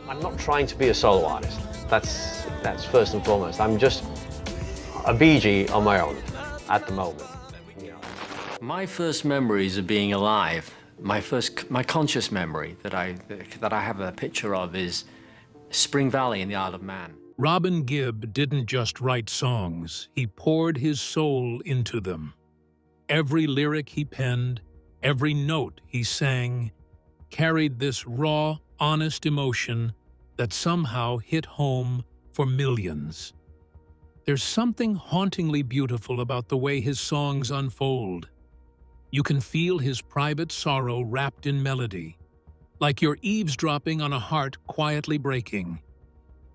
I'm not trying to be a solo artist. That's first and foremost. I'm just a Bee Gee on my own at the moment. You know. My first memories of being alive, my conscious memory that I have a picture of is Spring Valley in the Isle of Man. Robin Gibb didn't just write songs, he poured his soul into them. Every lyric he penned, every note he sang, carried this raw, honest emotion that somehow hit home for millions. There's something hauntingly beautiful about the way his songs unfold. You can feel his private sorrow wrapped in melody, like you're eavesdropping on a heart quietly breaking.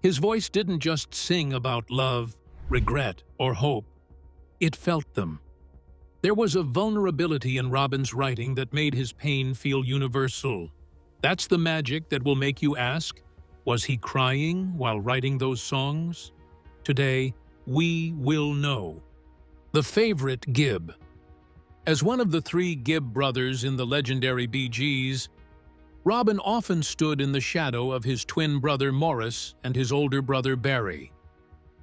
His voice didn't just sing about love, regret, or hope. It felt them. There was a vulnerability in Robin's writing that made his pain feel universal. That's the magic that will make you ask, was he crying while writing those songs? Today, we will know. The favorite Gibb. As one of the three Gibb brothers in the legendary Bee Gees, Robin often stood in the shadow of his twin brother Morris and his older brother Barry.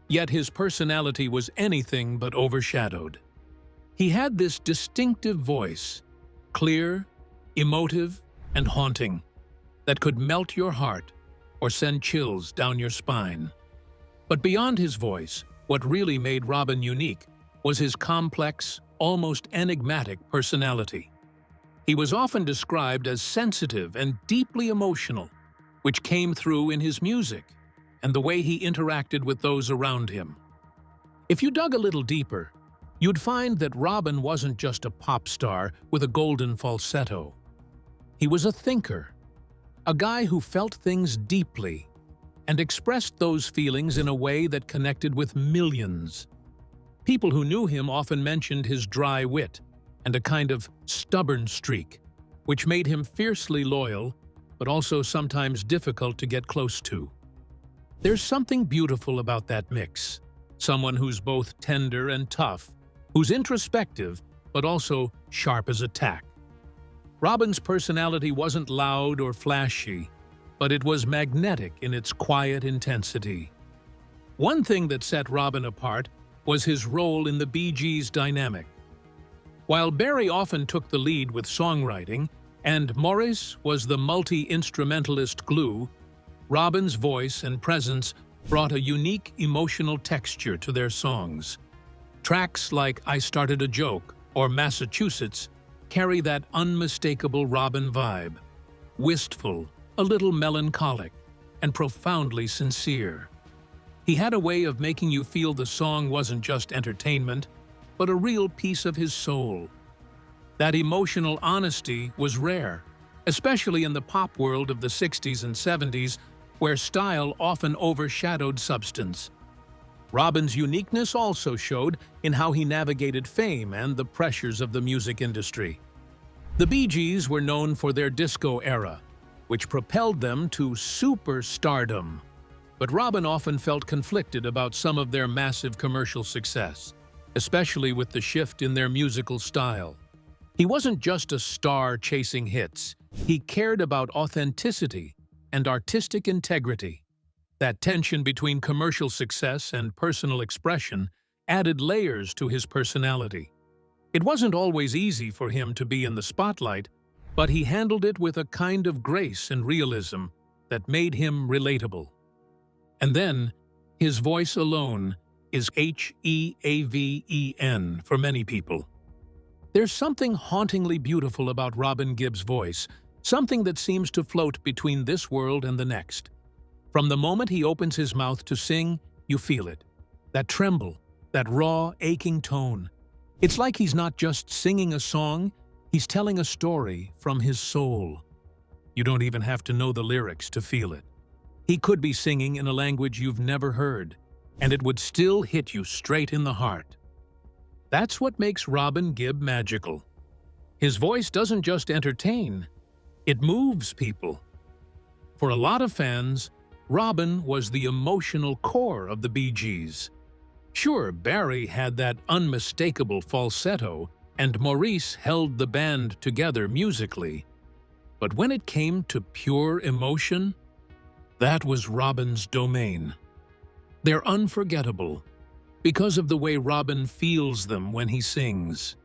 Yet his personality was anything but overshadowed. He had this distinctive voice, clear, emotive, and haunting, that could melt your heart or send chills down your spine. But beyond his voice, what really made Robin unique was his complex, almost enigmatic personality. He was often described as sensitive and deeply emotional, which came through in his music and the way he interacted with those around him. If you dug a little deeper, you'd find that Robin wasn't just a pop star with a golden falsetto. He was a thinker, a guy who felt things deeply and expressed those feelings in a way that connected with millions. People who knew him often mentioned his dry wit and a kind of stubborn streak, which made him fiercely loyal, but also sometimes difficult to get close to. There's something beautiful about that mix, someone who's both tender and tough, who's introspective, but also sharp as a tack. Robin's personality wasn't loud or flashy, but it was magnetic in its quiet intensity. One thing that set Robin apart was his role in the Bee Gees' dynamic. While Barry often took the lead with songwriting, and Morris was the multi-instrumentalist glue, Robin's voice and presence brought a unique emotional texture to their songs. Tracks like I Started a Joke or Massachusetts carry that unmistakable Robin vibe, wistful, a little melancholic, and profoundly sincere. He had a way of making you feel the song wasn't just entertainment, but a real piece of his soul. That emotional honesty was rare, especially in the pop world of the 60s and 70s, where style often overshadowed substance. Robin's uniqueness also showed in how he navigated fame and the pressures of the music industry. The Bee Gees were known for their disco era, which propelled them to superstardom. But Robin often felt conflicted about some of their massive commercial success, especially with the shift in their musical style. He wasn't just a star chasing hits. He cared about authenticity and artistic integrity. That tension between commercial success and personal expression added layers to his personality. It wasn't always easy for him to be in the spotlight, but he handled it with a kind of grace and realism that made him relatable. And then, his voice alone is Heaven for many people. There's something hauntingly beautiful about Robin Gibb's voice, something that seems to float between this world and the next. From the moment he opens his mouth to sing, you feel it. That tremble, that raw, aching tone. It's like he's not just singing a song, he's telling a story from his soul. You don't even have to know the lyrics to feel it. He could be singing in a language you've never heard, and it would still hit you straight in the heart. That's what makes Robin Gibb magical. His voice doesn't just entertain, it moves people. For a lot of fans, Robin was the emotional core of the Bee Gees. Sure, Barry had that unmistakable falsetto, and Maurice held the band together musically. But when it came to pure emotion, That was Robin's domain. They're unforgettable because of the way Robin feels them when he sings.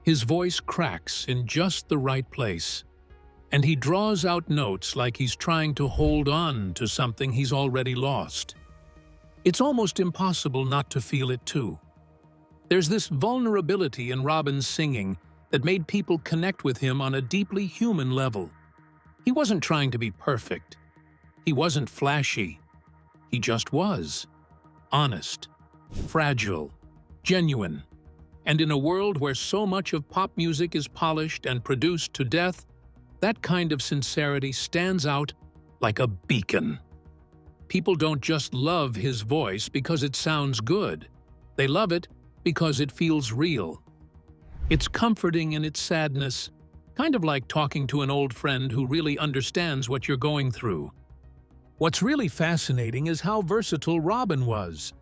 His voice cracks in just the right place, and he draws out notes like he's trying to hold on to something he's already lost. It's almost impossible not to feel it too. There's this vulnerability in Robin's singing that made people connect with him on a deeply human level. He wasn't trying to be perfect. He wasn't flashy. He just was. Honest, fragile, genuine. And in a world where so much of pop music is polished and produced to death, that kind of sincerity stands out like a beacon. People don't just love his voice because it sounds good. They love it because it feels real. It's comforting in its sadness, kind of like talking to an old friend who really understands what you're going through. What's really fascinating is how versatile Robin was.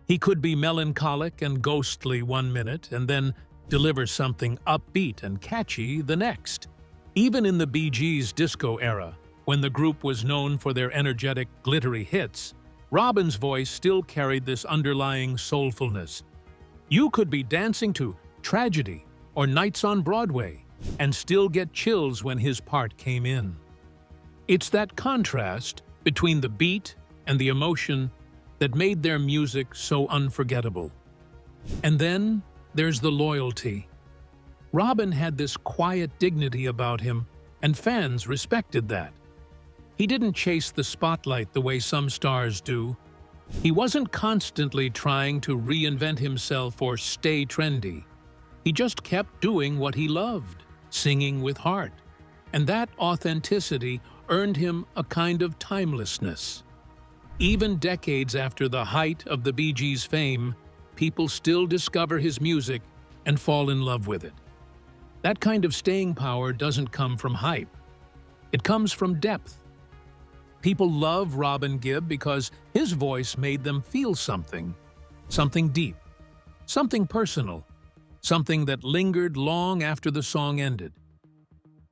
He could be melancholic and ghostly one minute and then deliver something upbeat and catchy the next. Even in the Bee Gees' disco era, when the group was known for their energetic, glittery hits, Robin's voice still carried this underlying soulfulness. You could be dancing to Tragedy or Nights on Broadway and still get chills when his part came in. It's that contrast between the beat and the emotion that made their music so unforgettable. And then there's the loyalty. Robin had this quiet dignity about him, and fans respected that. He didn't chase the spotlight the way some stars do. He wasn't constantly trying to reinvent himself or stay trendy. He just kept doing what he loved, singing with heart. And that authenticity earned him a kind of timelessness. Even decades after the height of the Bee Gees' fame, people still discover his music and fall in love with it. That kind of staying power doesn't come from hype. It comes from depth. People love Robin Gibb because his voice made them feel something deep, something personal, something that lingered long after the song ended.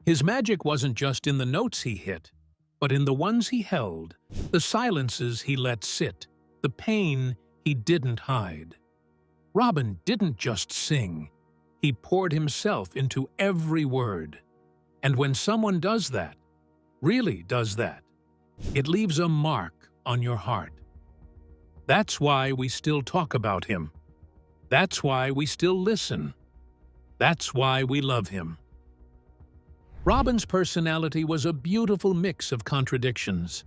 His magic wasn't just in the notes he hit, but in the ones he held, the silences he let sit, the pain he didn't hide. Robin didn't just sing. He poured himself into every word. And when someone does that, really does that, it leaves a mark on your heart. That's why we still talk about him. That's why we still listen. That's why we love him. Robin's personality was a beautiful mix of contradictions.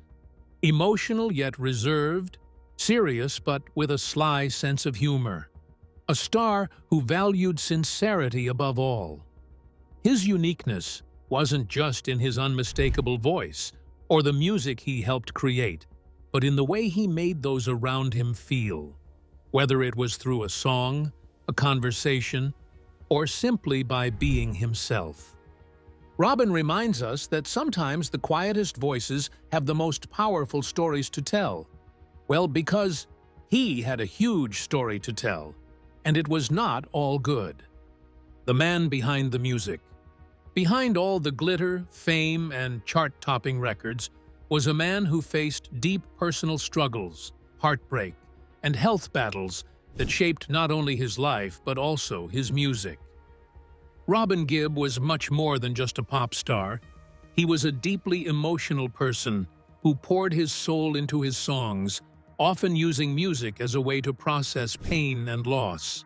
Emotional yet reserved, serious but with a sly sense of humor. A star who valued sincerity above all. His uniqueness wasn't just in his unmistakable voice or the music he helped create, but in the way he made those around him feel, whether it was through a song, a conversation, or simply by being himself. Robin reminds us that sometimes the quietest voices have the most powerful stories to tell. Well, because he had a huge story to tell, and it was not all good. The man behind the music, behind all the glitter, fame, and chart-topping records, was a man who faced deep personal struggles, heartbreak, and health battles that shaped not only his life but also his music. Robin Gibb was much more than just a pop star. He was a deeply emotional person who poured his soul into his songs, often using music as a way to process pain and loss.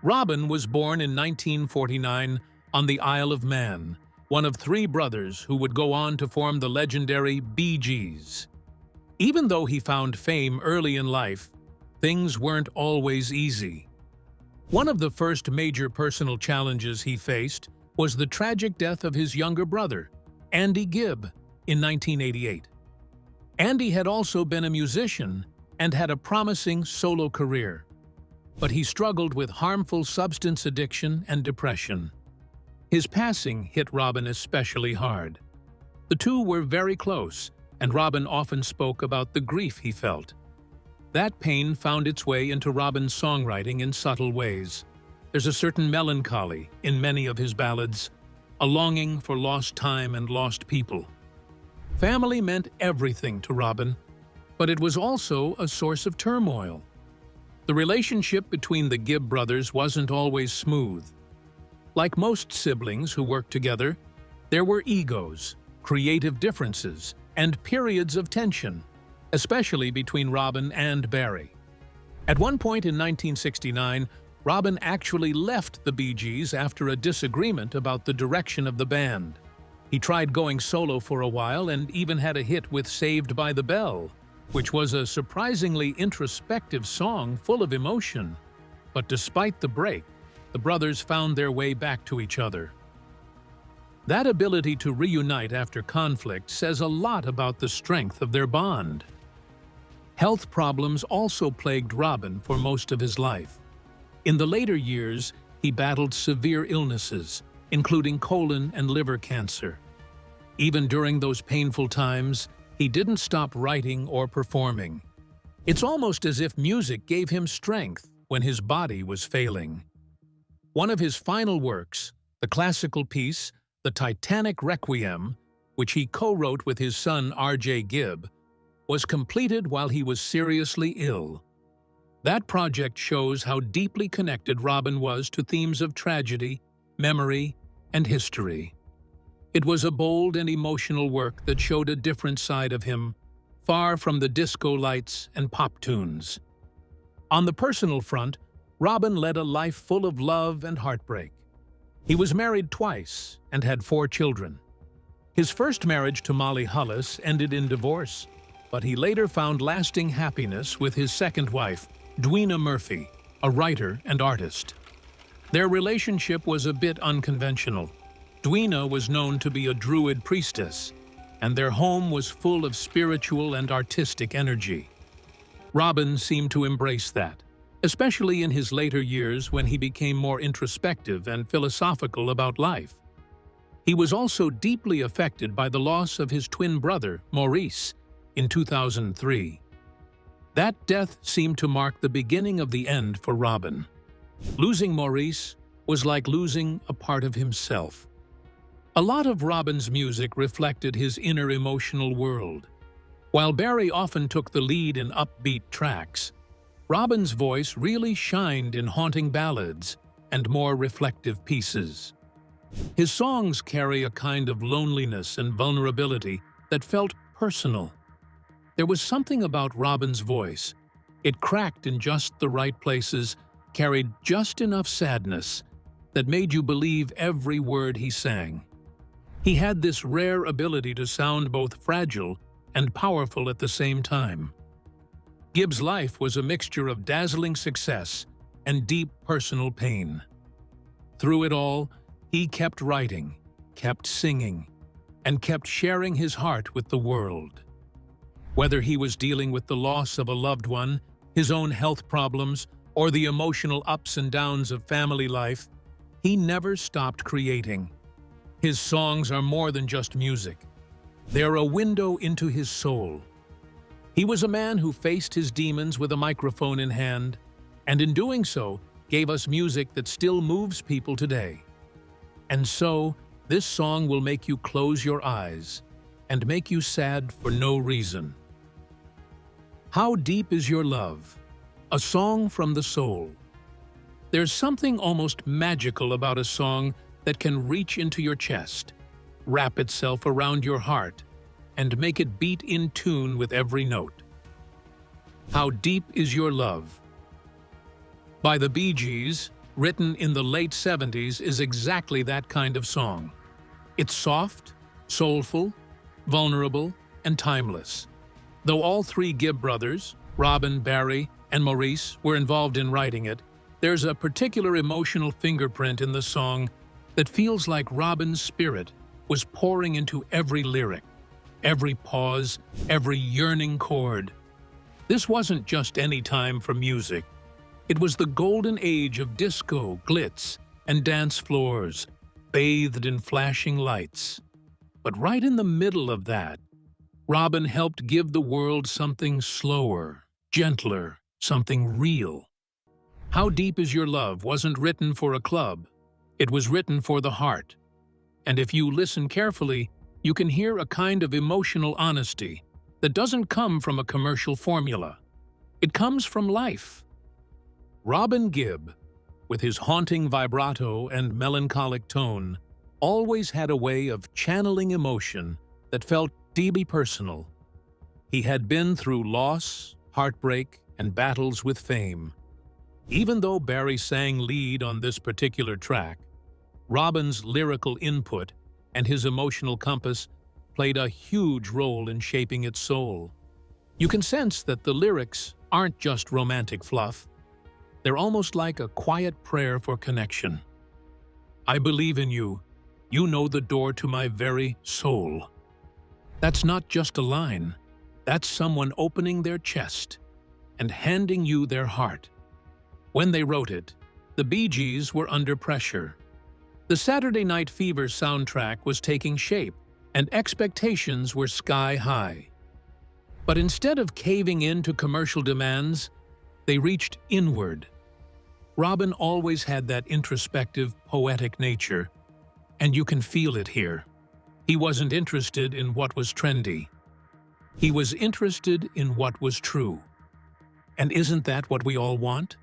Robin was born in 1949 on the Isle of Man, one of three brothers who would go on to form the legendary Bee Gees. Even though he found fame early in life, things weren't always easy. One of the first major personal challenges he faced was the tragic death of his younger brother, Andy Gibb, in 1988. Andy had also been a musician and had a promising solo career, but he struggled with harmful substance addiction and depression. His passing hit Robin especially hard. The two were very close, and Robin often spoke about the grief he felt. That pain found its way into Robin's songwriting in subtle ways. There's a certain melancholy in many of his ballads, a longing for lost time and lost people. Family meant everything to Robin, but it was also a source of turmoil. The relationship between the Gibb brothers wasn't always smooth. Like most siblings who worked together, there were egos, creative differences, and periods of tension, especially between Robin and Barry. At one point in 1969, Robin actually left the Bee Gees after a disagreement about the direction of the band. He tried going solo for a while and even had a hit with Saved by the Bell, which was a surprisingly introspective song full of emotion. But despite the break, the brothers found their way back to each other. That ability to reunite after conflict says a lot about the strength of their bond. Health problems also plagued Robin for most of his life. In the later years, he battled severe illnesses, including colon and liver cancer. Even during those painful times, he didn't stop writing or performing. It's almost as if music gave him strength when his body was failing. One of his final works, the classical piece, The Titanic Requiem, which he co-wrote with his son R.J. Gibb, was completed while he was seriously ill. That project shows how deeply connected Robin was to themes of tragedy, memory, and history. It was a bold and emotional work that showed a different side of him, far from the disco lights and pop tunes. On the personal front, Robin led a life full of love and heartbreak. He was married twice and had 4 children. His first marriage to Molly Hullis ended in divorce, but he later found lasting happiness with his second wife, Dwina Murphy, a writer and artist. Their relationship was a bit unconventional. Dwina was known to be a druid priestess, and their home was full of spiritual and artistic energy. Robin seemed to embrace that, especially in his later years when he became more introspective and philosophical about life. He was also deeply affected by the loss of his twin brother, Maurice, in 2003. That death seemed to mark the beginning of the end for Robin. Losing Maurice was like losing a part of himself. A lot of Robin's music reflected his inner emotional world. While Barry often took the lead in upbeat tracks, Robin's voice really shined in haunting ballads and more reflective pieces. His songs carry a kind of loneliness and vulnerability that felt personal. There was something about Robin's voice. It cracked in just the right places, carried just enough sadness that made you believe every word he sang. He had this rare ability to sound both fragile and powerful at the same time. Gibb's life was a mixture of dazzling success and deep personal pain. Through it all, he kept writing, kept singing, and kept sharing his heart with the world. Whether he was dealing with the loss of a loved one, his own health problems, or the emotional ups and downs of family life, he never stopped creating. His songs are more than just music. They're a window into his soul. He was a man who faced his demons with a microphone in hand, and in doing so, gave us music that still moves people today. And so, this song will make you close your eyes and make you sad for no reason. How Deep Is Your Love? A song from the soul. There's something almost magical about a song that can reach into your chest, wrap itself around your heart, and make it beat in tune with every note. How Deep Is Your Love? By the Bee Gees, written in the late 70s, is exactly that kind of song. It's soft, soulful, vulnerable, and timeless. Though all 3 Gibb brothers, Robin, Barry, and Maurice, were involved in writing it, there's a particular emotional fingerprint in the song that feels like Robin's spirit was pouring into every lyric, every pause, every yearning chord. This wasn't just any time for music. It was the golden age of disco, glitz, and dance floors, bathed in flashing lights. But right in the middle of that, Robin helped give the world something slower, gentler, something real. How Deep Is Your Love wasn't written for a club. It was written for the heart. And if you listen carefully, you can hear a kind of emotional honesty that doesn't come from a commercial formula. It comes from life. Robin Gibb, with his haunting vibrato and melancholic tone, always had a way of channeling emotion that felt deeply personal. He had been through loss, heartbreak, and battles with fame. Even though Barry sang lead on this particular track, Robin's lyrical input and his emotional compass played a huge role in shaping its soul. You can sense that the lyrics aren't just romantic fluff. They're almost like a quiet prayer for connection. I believe in you. You know the door to my very soul. That's not just a line. That's someone opening their chest and handing you their heart. When they wrote it, the Bee Gees were under pressure. The Saturday Night Fever soundtrack was taking shape, and expectations were sky high. But instead of caving in to commercial demands, they reached inward. Robin always had that introspective, poetic nature, and you can feel it here. He wasn't interested in what was trendy. He was interested in what was true. And isn't that what we all want?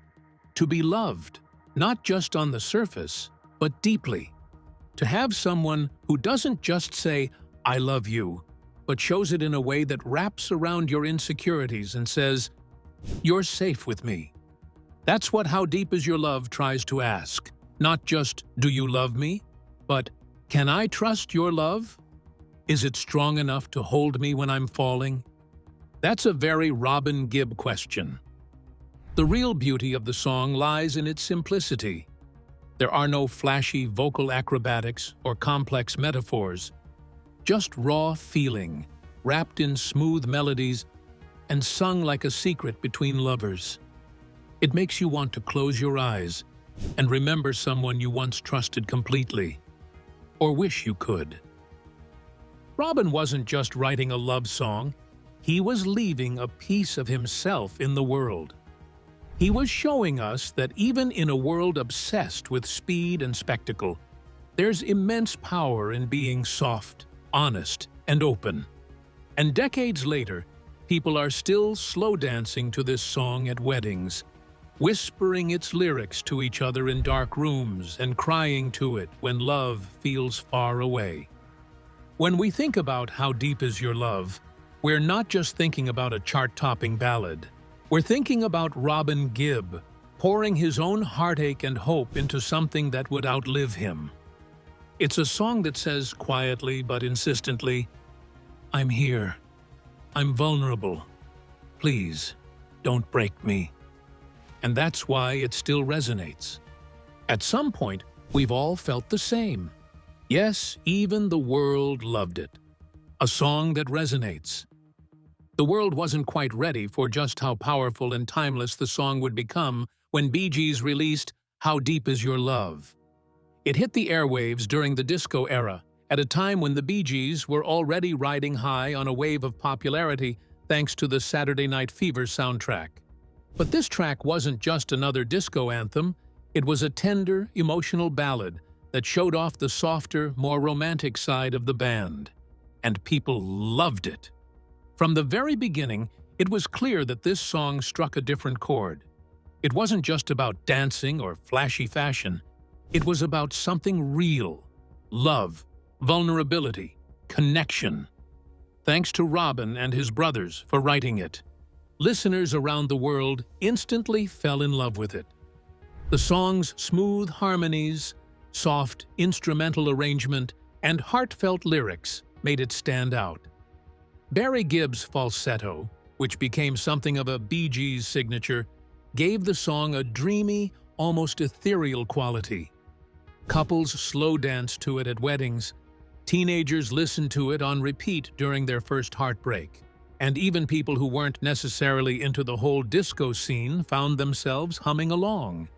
To be loved, not just on the surface, but deeply. To have someone who doesn't just say, "I love you," but shows it in a way that wraps around your insecurities and says, "You're safe with me." That's what How Deep Is Your Love tries to ask. Not just, "Do you love me?" but, "Can I trust your love? Is it strong enough to hold me when I'm falling?" That's a very Robin Gibb question. The real beauty of the song lies in its simplicity. There are no flashy vocal acrobatics or complex metaphors, just raw feeling, wrapped in smooth melodies and sung like a secret between lovers. It makes you want to close your eyes and remember someone you once trusted completely, or wish you could. Robin wasn't just writing a love song, he was leaving a piece of himself in the world. He was showing us that even in a world obsessed with speed and spectacle, there's immense power in being soft, honest, and open. And decades later, people are still slow dancing to this song at weddings, whispering its lyrics to each other in dark rooms and crying to it when love feels far away. When we think about How Deep Is Your Love, we're not just thinking about a chart-topping ballad. We're thinking about Robin Gibb, pouring his own heartache and hope into something that would outlive him. It's a song that says quietly but insistently, "I'm here. I'm vulnerable. Please, don't break me." And that's why it still resonates. At some point, we've all felt the same. Yes, even the world loved it. A song that resonates. The world wasn't quite ready for just how powerful and timeless the song would become when Bee Gees released How Deep Is Your Love. It hit the airwaves during the disco era, at a time when the Bee Gees were already riding high on a wave of popularity thanks to the Saturday Night Fever soundtrack. But this track wasn't just another disco anthem, it was a tender, emotional ballad that showed off the softer, more romantic side of the band. And people loved it. From the very beginning, it was clear that this song struck a different chord. It wasn't just about dancing or flashy fashion. It was about something real: love, vulnerability, connection. Thanks to Robin and his brothers for writing it, listeners around the world instantly fell in love with it. The song's smooth harmonies, soft instrumental arrangement, and heartfelt lyrics made it stand out. Barry Gibb's falsetto, which became something of a Bee Gees signature, gave the song a dreamy, almost ethereal quality. Couples slow danced to it at weddings, teenagers listened to it on repeat during their first heartbreak, and even people who weren't necessarily into the whole disco scene found themselves humming along.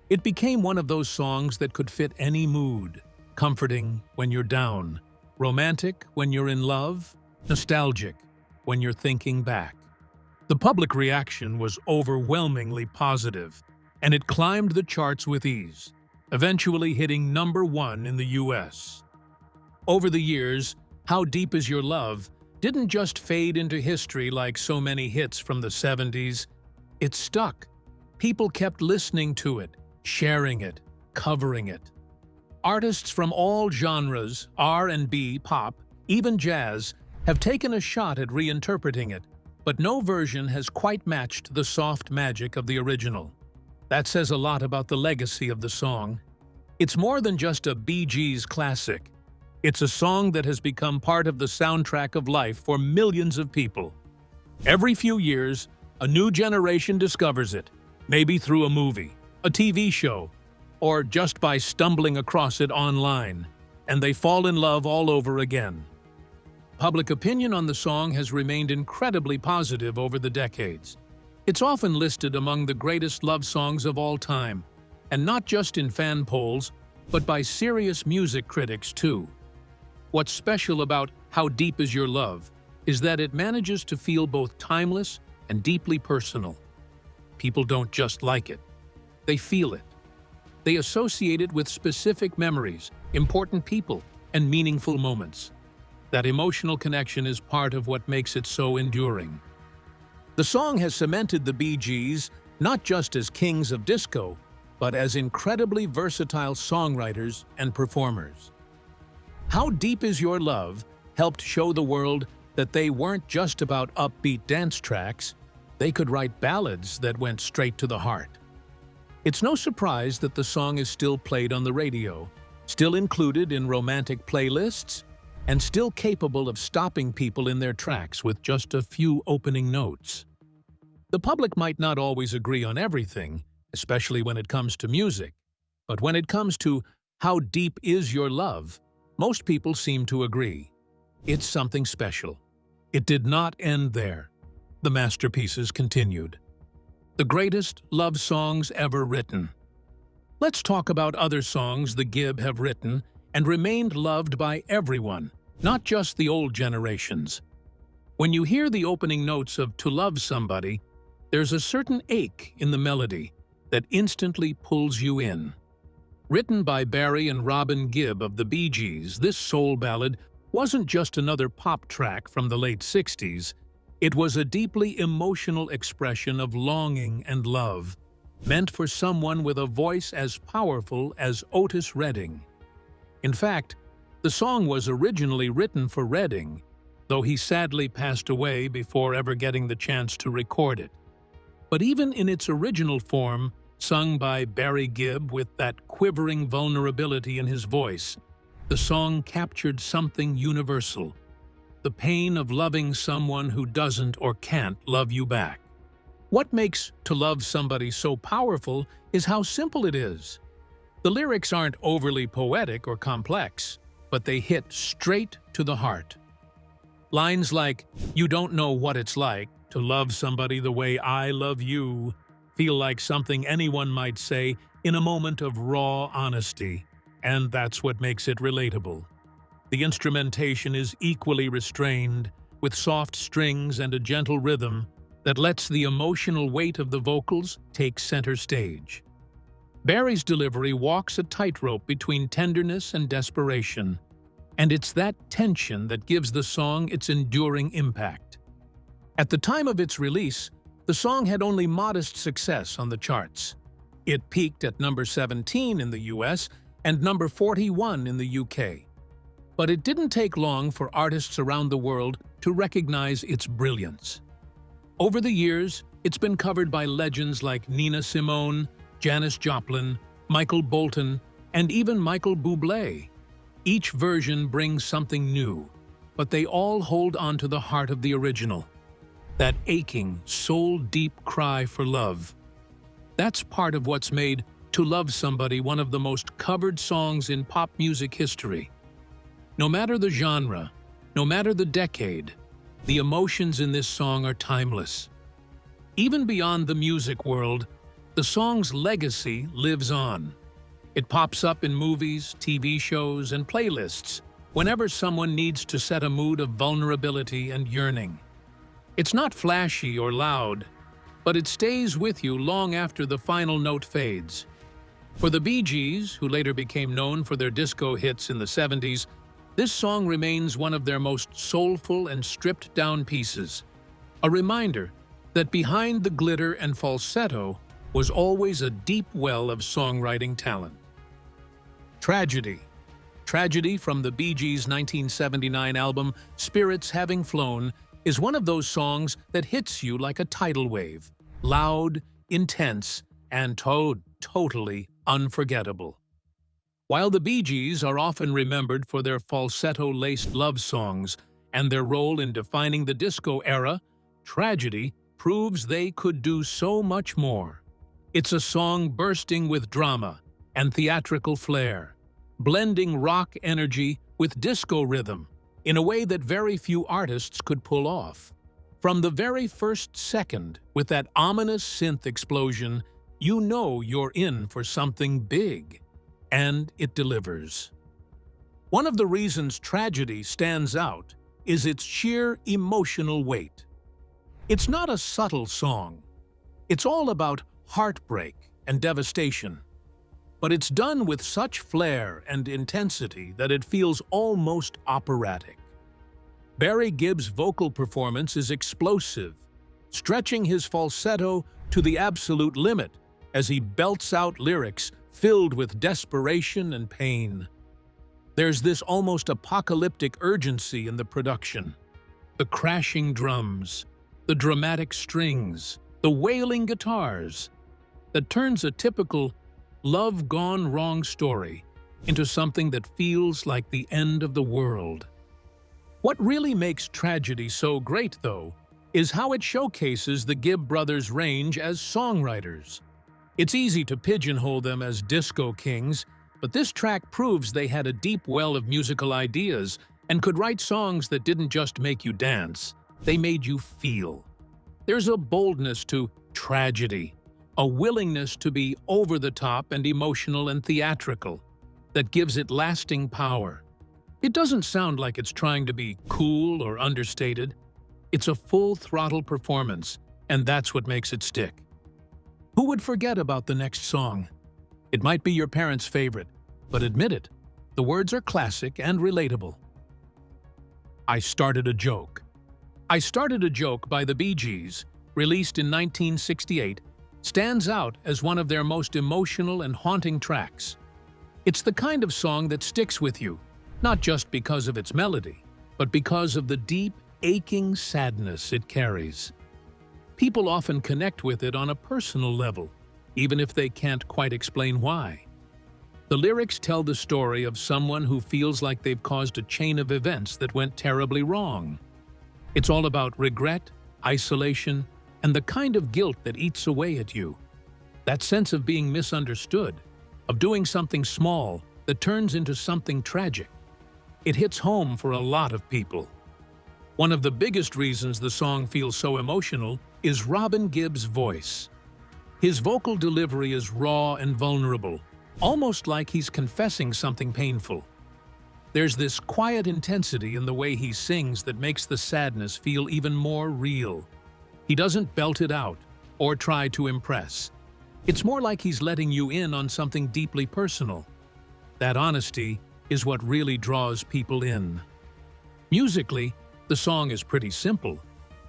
It became one of those songs that could fit any mood: comforting when you're down, romantic when you're in love, nostalgic when you're thinking back. The public reaction was overwhelmingly positive, and it climbed the charts with ease, eventually hitting #1 in the US. Over the years, How Deep Is Your Love didn't just fade into history like so many hits from the 70s. It stuck. People kept listening to it, sharing it, covering it. Artists from all genres, R&B, pop, even jazz, have taken a shot at reinterpreting it, but no version has quite matched the soft magic of the original. That says a lot about the legacy of the song. It's more than just a Bee Gees classic. It's a song that has become part of the soundtrack of life for millions of people. Every few years, a new generation discovers it, maybe through a movie, a TV show, or just by stumbling across it online, and they fall in love all over again. Public opinion on the song has remained incredibly positive over the decades. It's often listed among the greatest love songs of all time, and not just in fan polls, but by serious music critics too. What's special about How Deep Is Your Love is that it manages to feel both timeless and deeply personal. People don't just like it, they feel it. They associate it with specific memories, important people, and meaningful moments. That emotional connection is part of what makes it so enduring. The song has cemented the Bee Gees not just as kings of disco, but as incredibly versatile songwriters and performers. How Deep Is Your Love helped show the world that they weren't just about upbeat dance tracks, they could write ballads that went straight to the heart. It's no surprise that the song is still played on the radio, still included in romantic playlists, and still capable of stopping people in their tracks with just a few opening notes. The public might not always agree on everything, especially when it comes to music, but when it comes to How Deep Is Your Love, most people seem to agree. It's something special. It did not end there. The masterpieces continued. The greatest love songs ever written. Let's talk about other songs the Gibb have written and remained loved by everyone, not just the old generations. When you hear the opening notes of To Love Somebody, there's a certain ache in the melody that instantly pulls you in. Written by Barry and Robin Gibb of the Bee Gees, this soul ballad wasn't just another pop track from the late 60s. It was a deeply emotional expression of longing and love, meant for someone with a voice as powerful as Otis Redding. In fact, the song was originally written for Redding, though he sadly passed away before ever getting the chance to record it. But even in its original form, sung by Barry Gibb with that quivering vulnerability in his voice, the song captured something universal: the pain of loving someone who doesn't or can't love you back. What makes To Love Somebody so powerful is how simple it is. The lyrics aren't overly poetic or complex, but they hit straight to the heart. Lines like, "You don't know what it's like to love somebody the way I love you," feel like something anyone might say in a moment of raw honesty, and that's what makes it relatable. The instrumentation is equally restrained, with soft strings and a gentle rhythm that lets the emotional weight of the vocals take center stage. Barry's delivery walks a tightrope between tenderness and desperation, and it's that tension that gives the song its enduring impact. At the time of its release, the song had only modest success on the charts. It peaked at number 17 in the US and number 41 in the UK. But it didn't take long for artists around the world to recognize its brilliance. Over the years, it's been covered by legends like Nina Simone, Janis Joplin, Michael Bolton, and even Michael Bublé. Each version brings something new, but they all hold on to the heart of the original. That aching, soul-deep cry for love. That's part of what's made To Love Somebody one of the most covered songs in pop music history. No matter the genre, no matter the decade, the emotions in this song are timeless. Even beyond the music world, the song's legacy lives on. It pops up in movies, TV shows, and playlists whenever someone needs to set a mood of vulnerability and yearning. It's not flashy or loud, but it stays with you long after the final note fades. For the Bee Gees, who later became known for their disco hits in the 70s, This song remains one of their most soulful and stripped-down pieces, a reminder that behind the glitter and falsetto was always a deep well of songwriting talent. Tragedy. Tragedy from the Bee Gees' 1979 album Spirits Having Flown is one of those songs that hits you like a tidal wave, loud, intense, and totally unforgettable. While the Bee Gees are often remembered for their falsetto-laced love songs and their role in defining the disco era, Tragedy proves they could do so much more. It's a song bursting with drama and theatrical flair, blending rock energy with disco rhythm in a way that very few artists could pull off. From the very first second, with that ominous synth explosion, you know you're in for something big. And it delivers. One of the reasons Tragedy stands out is its sheer emotional weight. It's not a subtle song. It's all about heartbreak and devastation. But it's done with such flair and intensity that it feels almost operatic. Barry Gibb's vocal performance is explosive, stretching his falsetto to the absolute limit as he belts out lyrics filled with desperation and pain. There's this almost apocalyptic urgency in the production. The crashing drums, the dramatic strings, the wailing guitars, that turns a typical love gone wrong story into something that feels like the end of the world. What really makes Tragedy so great, though, is how it showcases the Gibb brothers' range as songwriters. It's easy to pigeonhole them as disco kings, but this track proves they had a deep well of musical ideas and could write songs that didn't just make you dance, they made you feel. There's a boldness to Tragedy, a willingness to be over the top and emotional and theatrical that gives it lasting power. It doesn't sound like it's trying to be cool or understated. It's a full-throttle performance, and that's what makes it stick. Who would forget about the next song? It might be your parents' favorite, but admit it, the words are classic and relatable. I Started a Joke. I Started a Joke by the Bee Gees, released in 1968, stands out as one of their most emotional and haunting tracks. It's the kind of song that sticks with you, not just because of its melody, but because of the deep, aching sadness it carries. People often connect with it on a personal level, even if they can't quite explain why. The lyrics tell the story of someone who feels like they've caused a chain of events that went terribly wrong. It's all about regret, isolation, and the kind of guilt that eats away at you. That sense of being misunderstood, of doing something small that turns into something tragic. It hits home for a lot of people. One of the biggest reasons the song feels so emotional is Robin Gibb's voice. His vocal delivery is raw and vulnerable, almost like he's confessing something painful. There's this quiet intensity in the way he sings that makes the sadness feel even more real. He doesn't belt it out or try to impress. It's more like he's letting you in on something deeply personal. That honesty is what really draws people in. Musically, the song is pretty simple,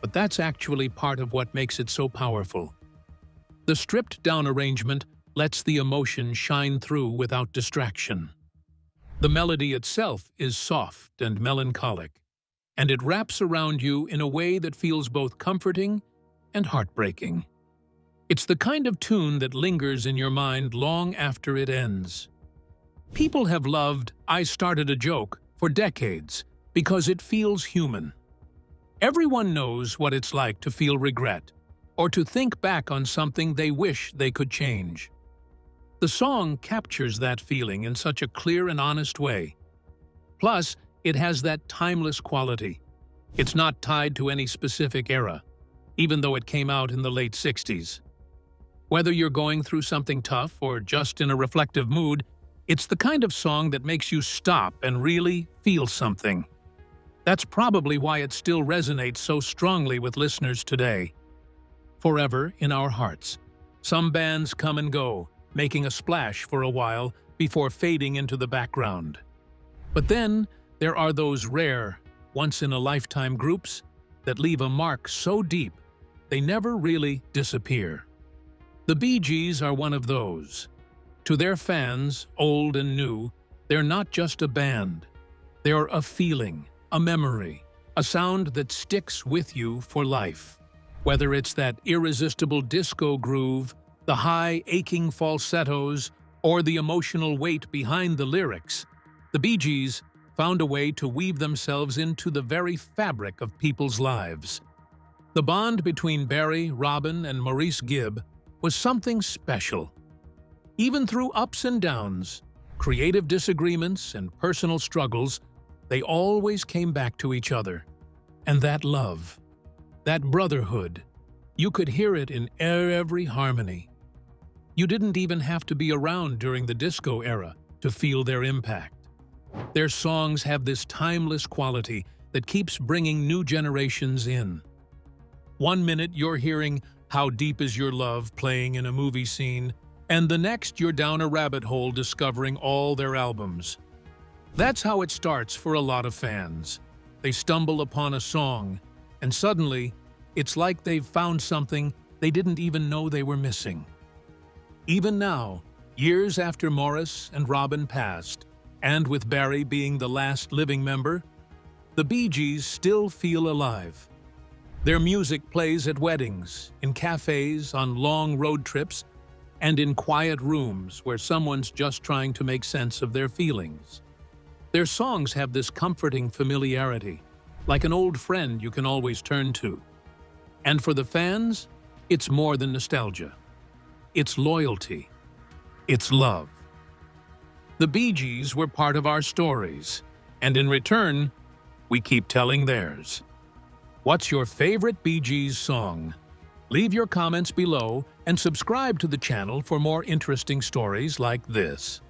but that's actually part of what makes it so powerful. The stripped-down arrangement lets the emotion shine through without distraction. The melody itself is soft and melancholic, and it wraps around you in a way that feels both comforting and heartbreaking. It's the kind of tune that lingers in your mind long after it ends. People have loved I Started a Joke for decades because it feels human. Everyone knows what it's like to feel regret or to think back on something they wish they could change. The song captures that feeling in such a clear and honest way. Plus, it has that timeless quality. It's not tied to any specific era, even though it came out in the late 60s. Whether you're going through something tough or just in a reflective mood, it's the kind of song that makes you stop and really feel something. That's probably why it still resonates so strongly with listeners today. Forever in our hearts. Some bands come and go, making a splash for a while before fading into the background. But then, there are those rare, once-in-a-lifetime groups that leave a mark so deep they never really disappear. The Bee Gees are one of those. To their fans, old and new, they're not just a band. They're a feeling, a memory, a sound that sticks with you for life. Whether it's that irresistible disco groove, the high, aching falsettos, or the emotional weight behind the lyrics, the Bee Gees found a way to weave themselves into the very fabric of people's lives. The bond between Barry, Robin, and Maurice Gibb was something special. Even through ups and downs, creative disagreements, and personal struggles, they always came back to each other. And that love, that brotherhood, you could hear it in every harmony. You didn't even have to be around during the disco era to feel their impact. Their songs have this timeless quality that keeps bringing new generations in. One minute you're hearing "How Deep Is Your Love" playing in a movie scene, and the next you're down a rabbit hole discovering all their albums. That's how it starts for a lot of fans. They stumble upon a song, and suddenly, it's like they've found something they didn't even know they were missing. Even now, years after Morris and Robin passed, and with Barry being the last living member, the Bee Gees still feel alive. Their music plays at weddings, in cafes, on long road trips, and in quiet rooms where someone's just trying to make sense of their feelings. Their songs have this comforting familiarity, like an old friend you can always turn to. And for the fans, it's more than nostalgia. It's loyalty. It's love. The Bee Gees were part of our stories, and in return, we keep telling theirs. What's your favorite Bee Gees song? Leave your comments below and subscribe to the channel for more interesting stories like this.